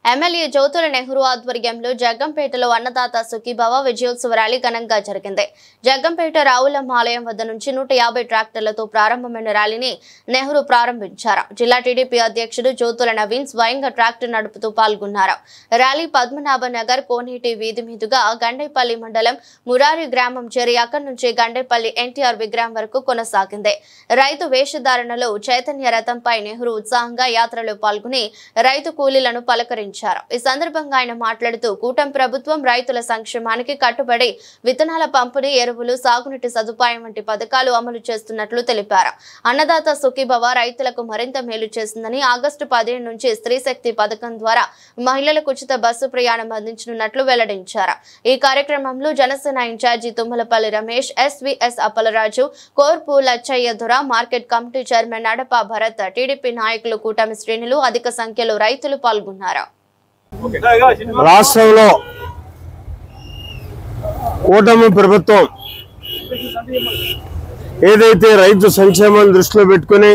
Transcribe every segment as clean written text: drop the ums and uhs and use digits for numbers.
MLA Jyothula Nehru ఆధ్వర్యంలో జగ్గంపేటలో అన్నదాత సుఖీభవ విజయోత్సవ rally ఘనంగా జరిగింది. జగ్గంపేట రావులమ్మ ఆలయం వద్ద నుంచి 150 ట్రాక్టర్లతో ప్రారంభమైన ర్యాలీని నెహ్రూ ప్రారంభించారు. జిల్లా టీడీపీ అధ్యక్షుడు జ్యోతుల నవీన్ స్వయంగా ట్రాక్టర్ నడుపుతూ పాల్గొన్నారు. ర్యాలీ పద్మనాభ నగర్ కోనేటి వీధి మీదుగా గండేపల్లి మండలం మురారి గ్రామం చేరి అక్కడి నుంచి గండేపల్లి ఎన్టీఆర్ విగ్రహం వరకు కొనసాగింది. రైతు వేషధారణలో చైతన్య రథంపై నెహ్రూ ఉత్సాహంగా యాత్రలో పాల్గొని రైతు కూలీలను పలకరించారు. ఈ సందర్భంగా ఆయన మాట్లాడుతూ కూటమి ప్రభుత్వం రైతుల సంక్షేమానికి కట్టుబడి విత్తనాల పంపిణీ, ఎరువులు, సాగునీటి సదుపాయం వంటి పథకాలు అమలు చేస్తున్నట్లు తెలిపారు. అన్నదాత సుఖీభవ రైతులకు మరింత మేలు చేస్తుందని, ఆగస్టు 15 నుంచి స్త్రీ శక్తి పథకం ద్వారా మహిళలకు ఉచిత బస్సు ప్రయాణం అందించనున్నట్లు వెల్లడించారు. ఈ కార్యక్రమంలో Janasena incharge Thummalapalli Ramesh, SVS Appalaraju, Korpu Lachayya Dora, market committee chairman Nadapa Bharat, TDP నాయకులు, కూటమి శ్రేణులు అధిక సంఖ్యలో రైతులు పాల్గొన్నారు. రాష్ట్రంలో కూటమి ప్రభుత్వం ఏదైతే రైతు సంక్షేమాన్ని దృష్టిలో పెట్టుకుని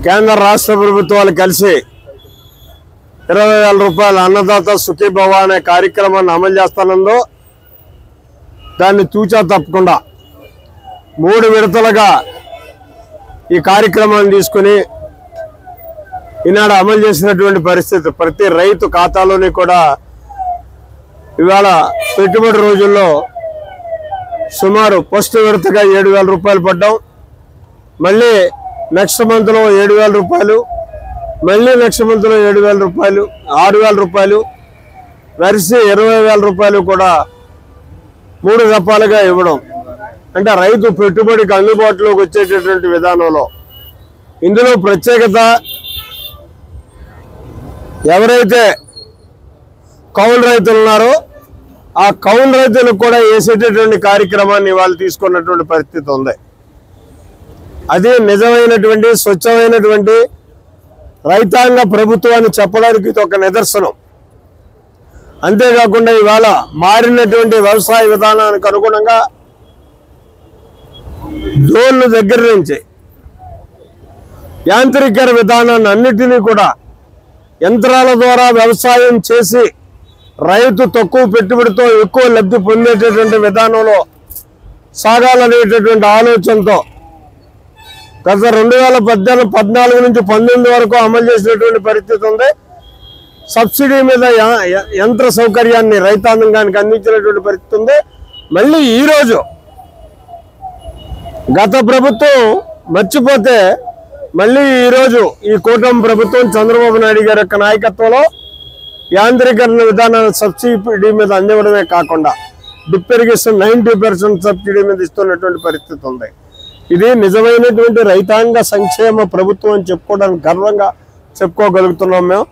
కేంద్ర రాష్ట్ర ప్రభుత్వాలు కలిసి 20,000 రూపాయల అన్నదాత సుఖీభవ అనే కార్యక్రమాన్ని అమలు చేస్తానందో దాన్ని తూచా తప్పకుండా 3 విడతలుగా ఈ కార్యక్రమాన్ని తీసుకుని ఈనాడు అమలు చేసినటువంటి పరిస్థితి. ప్రతి రైతు ఖాతాలోని కూడా ఇవాళ పెట్టుబడి రోజుల్లో సుమారు ఫస్ట్ విడతగా 7,000 రూపాయలు పడ్డాం. మళ్ళీ నెక్స్ట్ మంత్లో 7,000 రూపాయలు, మళ్ళీ నెక్స్ట్ మంత్లో 7,000 రూపాయలు, 6,000 రూపాయలు, వరిసి 20,000 రూపాయలు కూడా 3 దఫాలుగా ఇవ్వడం. అంటే రైతు పెట్టుబడికి అందుబాటులోకి వచ్చేటటువంటి విధానంలో ఇందులో ప్రత్యేకత ఎవరైతే కౌలు రైతులు ఉన్నారో ఆ కౌలు రైతులకు కూడా వేసేటటువంటి కార్యక్రమాన్ని వాళ్ళు తీసుకున్నటువంటి పరిస్థితి ఉంది. అది నిజమైనటువంటి స్వచ్ఛమైనటువంటి రైతాంగ ప్రభుత్వాన్ని చెప్పడానికి ఇది ఒక నిదర్శనం. అంతేకాకుండా ఇవాళ మారినటువంటి వ్యవసాయ విధానానికి అనుగుణంగా డ్రోన్ల దగ్గర నుంచి యాంత్రీకరణ విధానాన్ని అన్నిటినీ కూడా యంత్రాల ద్వారా వ్యవసాయం చేసి రైతు తక్కువ పెట్టుబడితో ఎక్కువ లబ్ధి పొందేటటువంటి విధానంలో సాగాలనేటటువంటి ఆలోచనతో గత 2014 నుంచి 19 వరకు అమలు చేసినటువంటి పరిస్థితి ఉంది. సబ్సిడీ మీద యంత్ర సౌకర్యాన్ని రైతాంగానికి అందించినటువంటి పరిస్థితి ఉంది. మళ్ళీ ఈరోజు గత ప్రభుత్వం మర్చిపోతే మళ్ళీ ఈరోజు ఈ కూటమి ప్రభుత్వం చంద్రబాబు నాయుడు గారి యొక్క నాయకత్వంలో యాంత్రీకరణ విధానాన్ని సబ్సిడీ మీద అందివ్వడమే కాకుండా డ్రిప్ ఇరిగేషన్ 90% సబ్సిడీ మీద ఇస్తున్నటువంటి పరిస్థితి ఉంది. ఇది నిజమైనటువంటి రైతాంగ సంక్షేమ ప్రభుత్వం అని చెప్పుకోవడానికి గర్వంగా చెప్పుకోగలుగుతున్నాం మేము.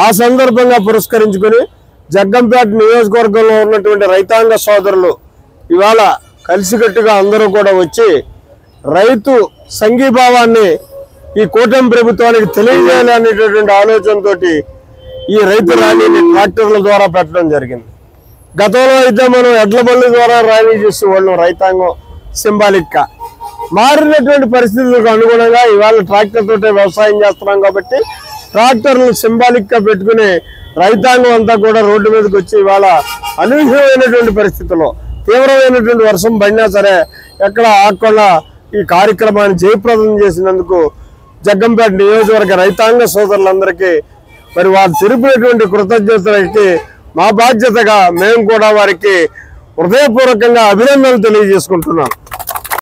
ఆ సందర్భంగా పురస్కరించుకొని జగ్గంపేట నియోజకవర్గంలో ఉన్నటువంటి రైతాంగ సోదరులు ఇవాళ కలిసికట్టుగా అందరూ కూడా వచ్చి రైతు సంఘీభావాన్ని ఈ కూటమి ప్రభుత్వానికి తెలియజేయాలి అనేటటువంటి ఆలోచనతో ఈ రైతు ర్యాలీని ట్రాక్టర్ల ద్వారా పెట్టడం జరిగింది. గతంలో అయితే మనం ఎడ్ల బండ్ల ద్వారా ర్యాలీ చేసేవాళ్ళం. రైతాంగం సింబాలిక్గా మారినటువంటి పరిస్థితులకు అనుగుణంగా ఇవాళ ట్రాక్టర్ తోటే వ్యవసాయం చేస్తున్నాం కాబట్టి ట్రాక్టర్లు సింబాలిక్గా పెట్టుకుని రైతాంగం అంతా కూడా రోడ్డు మీదకి వచ్చి ఇవాళ అనూహ్యమైనటువంటి పరిస్థితుల్లో తీవ్రమైనటువంటి వర్షం పడినా సరే ఎక్కడ ఆగకుండా ఈ కార్యక్రమాన్ని జయప్రదం చేసినందుకు జగ్గంపేట నియోజకవర్గ రైతాంగ సోదరులందరికీ మరి వారు తెలిపినటువంటి కృతజ్ఞతలకి మా బాధ్యతగా మేము కూడా వారికి హృదయపూర్వకంగా అభినందనలు తెలియజేసుకుంటున్నాం.